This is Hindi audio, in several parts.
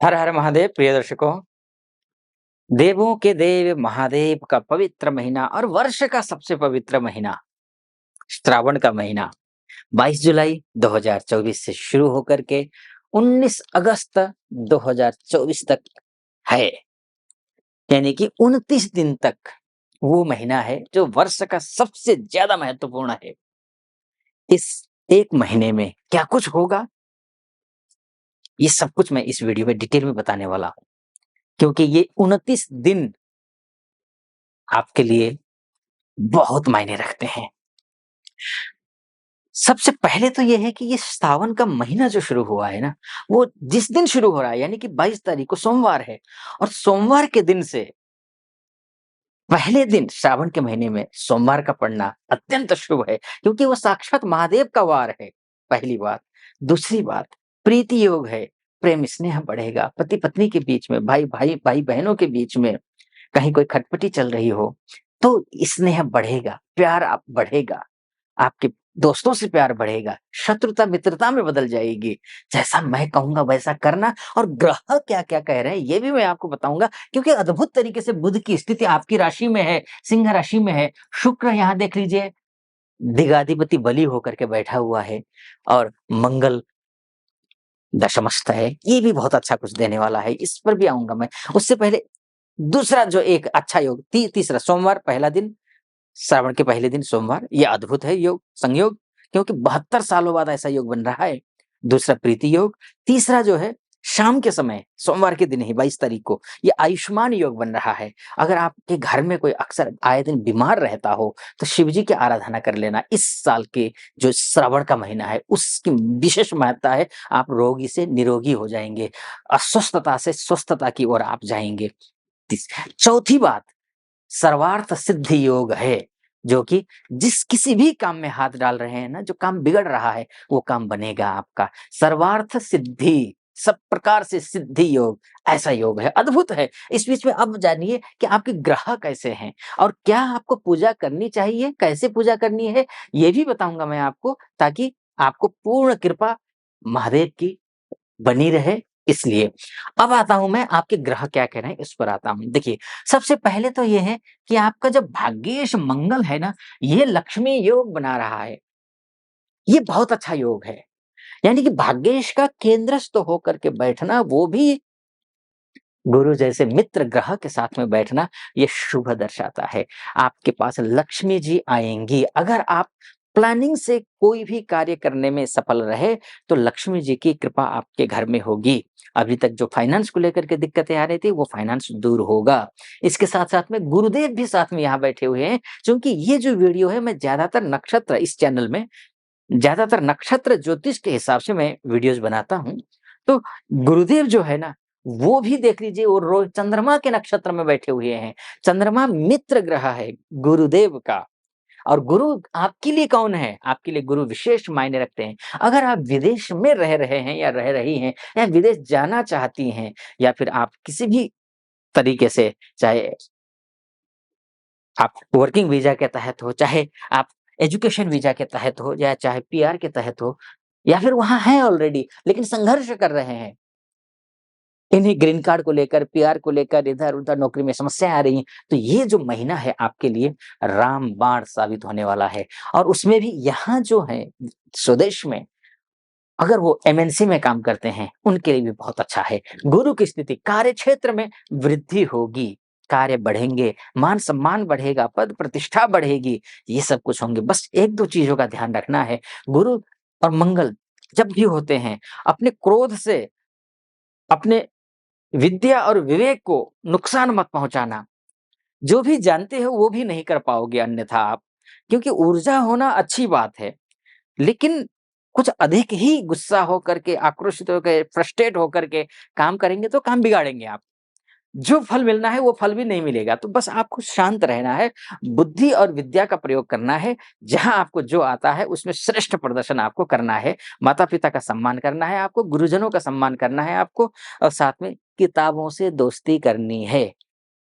हर हर महादेव प्रिय दर्शकों। देवों के देव महादेव का पवित्र महीना और वर्ष का सबसे पवित्र महीना श्रावण का महीना 22 जुलाई 2024 से शुरू होकर के 19 अगस्त 2024 तक है। यानी कि 29 दिन तक वो महीना है जो वर्ष का सबसे ज्यादा महत्वपूर्ण है। इस एक महीने में क्या कुछ होगा, ये सब कुछ मैं इस वीडियो में डिटेल में बताने वाला हूँ, क्योंकि ये 29 दिन आपके लिए बहुत मायने रखते हैं। सबसे पहले तो ये है कि ये सावन का महीना जो शुरू हुआ है ना, वो जिस दिन शुरू हो रहा है यानी कि 22 तारीख को सोमवार है, और सोमवार के दिन से पहले दिन श्रावण के महीने में सोमवार का पड़ना अत्यंत शुभ है, क्योंकि वो साक्षात महादेव का वार है। पहली बात। दूसरी बात, प्रीति योग है, प्रेम स्नेह बढ़ेगा पति पत्नी के बीच में, भाई बहनों के बीच में। कहीं कोई खटपटी चल रही हो तो स्नेह बढ़ेगा, प्यार आप बढ़ेगा, आपके दोस्तों से प्यार बढ़ेगा, शत्रुता मित्रता में बदल जाएगी। जैसा मैं कहूँगा वैसा करना, और ग्रह क्या-क्या कह रहे हैं ये भी मैं आपको बताऊँगा, क्योंकि अद्भुत तरीके से बुध की स्थिति आपकी राशि में है, सिंह राशि में है। शुक्र यहाँ देख लीजिए दिगाधिपति बली होकर के बैठा हुआ है, और मंगल दशमस्थ है, ये भी बहुत अच्छा कुछ देने वाला है, इस पर भी आऊँगा मैं। उससे पहले दूसरा जो एक अच्छा योग तीसरा सोमवार पहला दिन, श्रावण के पहले दिन सोमवार, ये अद्भुत है योग संयोग, क्योंकि 72 सालों बाद ऐसा योग बन रहा है। दूसरा प्रीति योग, तीसरा जो है शाम के समय सोमवार के दिन ही 22 तारीख को ये आयुष्मान योग बन रहा है। अगर आपके घर में कोई अक्सर आए दिन बीमार रहता हो तो शिव जी की आराधना कर लेना। इस साल के जो श्रावण का महीना है उसकी विशेष महत्ता है। आप रोगी से निरोगी हो जाएंगे, अस्वस्थता से स्वस्थता की ओर आप जाएंगे। चौथी बात, सर्वार्थ सिद्धि योग है, जो कि जिस किसी भी काम में हाथ डाल रहे हैं ना, जो काम बिगड़ रहा है वो काम बनेगा आपका। सर्वार्थ सिद्धि, सब प्रकार से सिद्धि योग, ऐसा योग है, अद्भुत है। इस बीच में अब जानिए कि आपके ग्रह कैसे हैं और क्या आपको पूजा करनी चाहिए, कैसे पूजा करनी है, ये भी बताऊंगा मैं आपको, ताकि आपको पूर्ण कृपा महादेव की बनी रहे। इसलिए अब आता हूं मैं आपके ग्रह क्या कह रहे हैं, इस पर आता हूं। देखिए, सबसे पहले तो ये है कि आपका जो भाग्येश मंगल है ना, ये लक्ष्मी योग बना रहा है। ये बहुत अच्छा योग है, यानी कि भाग्येश का केंद्रस्थ होकर के बैठना, वो भी गुरु जैसे मित्र ग्रह के साथ में बैठना, ये शुभ दर्शाता है। आपके पास लक्ष्मी जी आएंगी। अगर आप प्लानिंग से कोई भी कार्य करने में सफल रहे तो लक्ष्मी जी की कृपा आपके घर में होगी। अभी तक जो फाइनेंस को लेकर के दिक्कतें आ रही थी वो फाइनेंस दूर होगा। इसके साथ साथ में गुरुदेव भी साथ में यहाँ बैठे हुए हैं, क्योंकि ये जो वीडियो है मैं ज्यादातर नक्षत्र, इस चैनल में ज्यादातर नक्षत्र ज्योतिष के हिसाब से मैं वीडियोस बनाता हूँ। तो गुरुदेव जो है ना, वो भी देख लीजिए, वो रोज चंद्रमा के नक्षत्र में बैठे हुए हैं। चंद्रमा मित्र ग्रह है गुरुदेव का। और गुरु आपके लिए कौन है? आपके लिए गुरु विशेष मायने रखते हैं। अगर आप विदेश में रह रहे हैं या रह रही हैं, या विदेश जाना चाहती हैं, या फिर आप किसी भी तरीके से, चाहे आप वर्किंग वीजा के तहत हो, चाहे आप एजुकेशन वीजा के तहत हो, या चाहे पीआर के तहत हो, या फिर वहाँ हैं ऑलरेडी लेकिन संघर्ष कर रहे हैं, इन्हीं ग्रीन कार्ड को लेकर, पीआर को लेकर, इधर-उधर नौकरी में समस्याएँ आ रही हैं, तो ये जो महीना है आपके लिए रामबाण साबित होने वाला है। और उसमें भी यहाँ जो है स्वदेश में, अगर वो एमएनसी में काम करते हैं, उनके लिए भी बहुत अच्छा है। गुरु की स्थिति, कार्य क्षेत्र में वृद्धि होगी, कार्य बढ़ेंगे, मान-सम्मान बढ़ेगा, पद प्रतिष्ठा बढ़ेगी, ये सब कुछ होंगे। बस 1-2 चीज़ों का ध्यान रखना है। गुरु और मंगल जब भी होते हैं, अपने क्रोध से अपने विद्या और विवेक को नुकसान मत पहुँचाना। जो भी जानते हो वो भी नहीं कर पाओगे अन्यथा आप, क्योंकि ऊर्जा होना अच्छी बात है, लेकिन कुछ अधिक ही गुस्सा होकर के, आक्रोशित होकर, फ्रस्ट्रेट होकर के काम करेंगे तो काम बिगाड़ेंगे आप। जो फल मिलना है वो फल भी नहीं मिलेगा। तो बस आपको शांत रहना है, बुद्धि और विद्या का प्रयोग करना है, जहाँ आपको जो आता है उसमें श्रेष्ठ प्रदर्शन आपको करना है। माता-पिता का सम्मान करना है आपको, गुरुजनों का सम्मान करना है आपको, और साथ में किताबों से दोस्ती करनी है।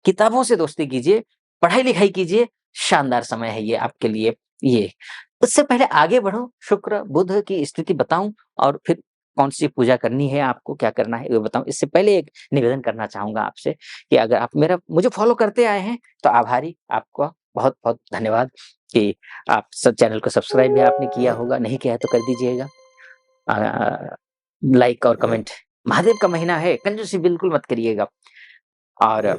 किताबों से दोस्ती कीजिए, पढ़ाई-लिखाई कीजिए, शानदार समय है ये आपके लिए ये। उससे पहले आगे बढ़ो, शुक्र, बुध की स्थिति बताऊँ और फिर कौन-सी पूजा करनी है, आपको क्या करना है, ये बताऊँ। इससे पहले एक निवेदन करना चाहूँगा आपसे कि अगर आप मेरा मुझे फ़ॉलो करते आए हैं, तो आभारी, आपका बहुत-बहुत धन्यवाद कि आप सब चैनल को सब्सक्राइब भी आपने किया होगा, नहीं किया है तो कर दीजिएगा। लाइक और कमेंट, महादेव का महीना है, कंजूसी बिल्कुल मत करिएगा और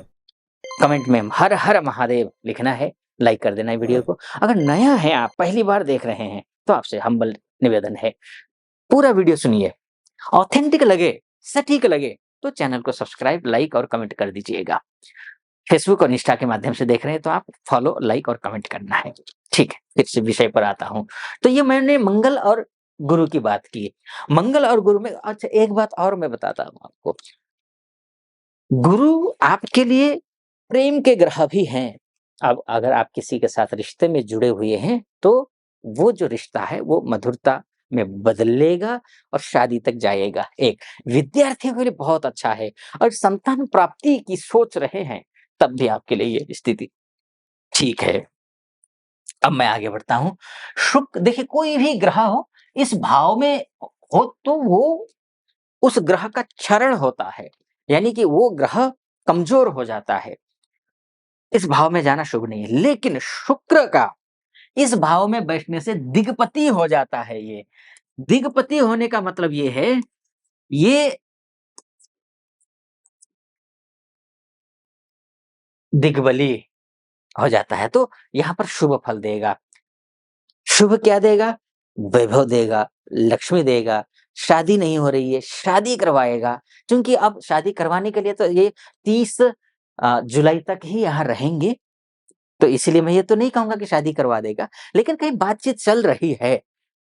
कमेंट में हर हर महादेव लिखना है, लाइक कर देना है वीडियो को। अगर नया है आप, पहली बार देख रहे हैं, तो आपसे हम्बल निवेदन है, पूरा वीडियो सुनिए, ऑथेंटिक लगे, सटीक लगे, तो चैनल को सब्सक्राइब, लाइक और कमेंट कर दीजिएगा। फेसबुक और इंस्टा के माध्यम से देख रहे हैं, तो आप फॉलो, लाइक और कमेंट करना है। ठीक है, फिर से विषय पर आता हूँ। तो ये मैंने मंगल और गुरु की बात की। मंगल और गुरु में अच्छा एक बात और मैं बताता हूँ आपको। गुरु आपके लिए प्रेम के ग्रह भी हैं। अब अगर आप किसी के साथ रिश्ते में जुड़े हुए हैं, तो वो जो रिश्ता है वो मधुरता में बदलेगा और शादी तक जाएगा। एक विद्यार्थियों के लिए बहुत अच्छा है और संतान प्राप्ति की सोच रहे हैं, तब भी आपके लिए ये स्थिति ठीक है। अब मैं आगे बढ़ता हूँ। शुक्र देखिए कोई भी ग्रह हो, इस भाव में हो तो वो उस ग्रह का क्षरण होता है, यानी कि वो ग्रह कमज़ोर हो जाता है। इस भाव में जाना शुभ नहीं है, लेकिन शुक्र का इस भाव में बैठने से दिग्पति हो जाता है ये। दिग्पति होने का मतलब ये है, ये दिग्बली हो जाता है, तो यहाँ पर शुभ फल देगा। शुभ क्या देगा? वैभव देगा, लक्ष्मी देगा, शादी नहीं हो रही है, शादी करवाएगा, क्योंकि अब शादी करवाने के लिए तो ये 30 जुलाई तक ही यहाँ रहेंगे, तो इसीलिए मैं ये तो नहीं कहूँगा कि शादी करवा देगा, लेकिन कहीं बातचीत चल रही है,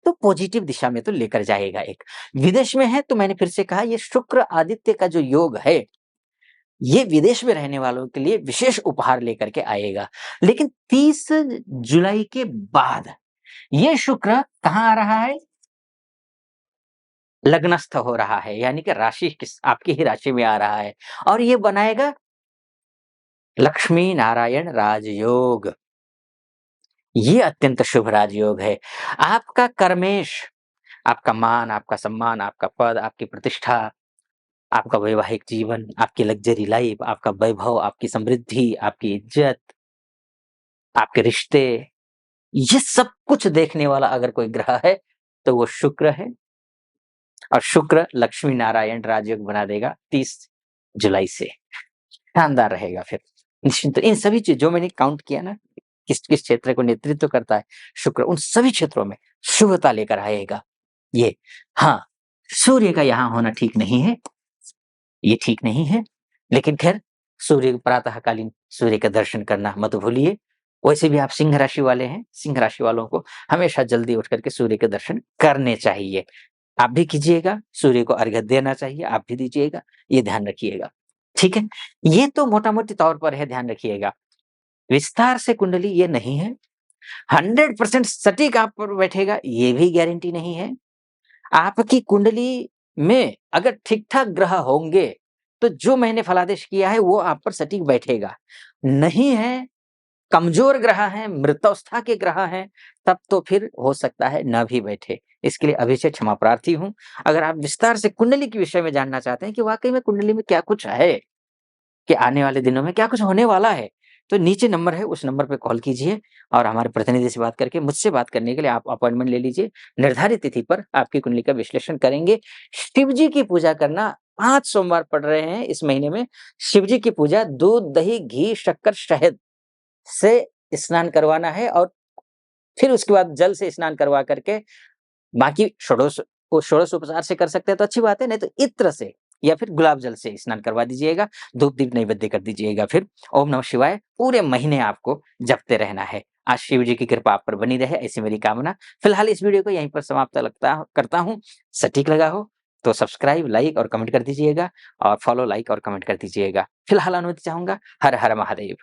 तो पॉजिटिव दिशा में तो लेकर जाएगा एक। विदेश में है तो मैंने फिर से कहा ये शुक्र आदित्य का जो योग है, ये विदेश में रहने वालों के लिए विशेष उपहार लेकर के आएगा। लेकिन 30 जुलाई के बाद ये शुक्र कहाँ आ रहा है? लग्नस्थ हो रहा है, यानी कि राशि किस आपकी ही राशि में आ रहा है और ये बनाएगा लक्ष्मी नारायण राजयोग। ये अत्यंत शुभ राजयोग है। आपका कर्मेश, आपका मान, आपका सम्मान, आपका पद, आपकी प्रतिष्ठा, आपका वैवाहिक जीवन, आपकी लग्ज़री लाइफ़, आपका वैभव, आपकी समृद्धि, आपकी इज़्ज़त, आपके रिश्ते, ये सब कुछ देखने वाला अगर कोई ग्रह है, तो वो शुक्र है और शुक्र लक्ष्मी नारायण राजयोग बना देगा 30 जुलाई से। शानदार रहेगा फिर। निश्चिंत इन सभी चीज़ जो मैंने काउंट किया ना, किस-किस क्षेत्र को नेतृत्व करता है शुक्र, उन सभी क्षेत्रों में शुभता लेकर आएगा ये। हाँ, सूर्य का यहाँ होना ठीक नहीं है, ये ठीक नहीं है, लेकिन ख़ैर सूर्य प्रातःकालीन सूर्य का दर्शन करना मत भूलिए। वैसे भी आप सिंह राशि वाले हैं, सिंह राशि वालों को हमेशा जल्दी उठ कर के सूर्य के दर्शन करने चाहिए। आप भी कीजिएगा, सूर्य को अर्घ्य देना चाहिए, आप भी दीजिएगा, ये ध्यान रखिएगा। ठीक है? ये तो मोटा-मोटी तौर पर है, ध्यान रखिएगा। विस्तार से कुंडली ये नहीं है, 100% सटीक आप पर बैठेगा, ये भी गारंटी नहीं है। आपकी कुंडली में अगर ठीक-ठाक ग्रह होंगे, तो जो मैंने फलादेश किया है, वो आप पर सटीक बैठेगा। नहीं है, कमज़ोर ग्रह हैं, मृतवस्था के ग्रह हैं, तब तो फिर हो सकता है ना भी बैठे। इसके लिए अभी से क्षमा प्रार्थी हूँ। अगर आप विस्तार से कुंडली के विषय में जानना चाहते हैं कि वाक़ई में कुंडली में क्या कुछ है, कि आने वाले दिनों में क्या कुछ होने वाला है, तो नीचे नंबर है, उस नंबर पे कॉल कीजिए और हमारे प्रतिनिधि से बात करके मुझसे बात करने के लिए आप अपॉइंटमेंट ले लीजिए। निर्धारित तिथि पर आपकी कुंडली का विश्लेषण करेंगे। शिव जी की पूजा करना, 5 सोमवार पड़ रहे हैं इस महीने में। शिव जी की पूजा दूध, दही, घी, शक्कर, शहद से स्नान करवाना है और फिर उसके बाद जल से स्नान करवा करके बाकी षोडशोपचार से कर सकते हैं तो अच्छी बात है, नहीं तो इत्र से या फिर गुलाब जल से स्नान करवा दीजिएगा, धूप-दीप नैवेद्य कर दीजिएगा फिर। ओम नमः शिवाय पूरे महीने आपको जपते रहना है। आज शिव जी की कृपा आप पर बनी रहे ऐसी मेरी कामना। फिलहाल इस वीडियो को यहीं पर समाप्त करता हूँ। सटीक लगा हो तो सब्सक्राइब, लाइक और कमेंट कर दीजिएगा और फॉलो, लाइक और कमेंट कर दीजिएगा। फिलहाल अनुमति चाहूँगा। हर हर महादेव।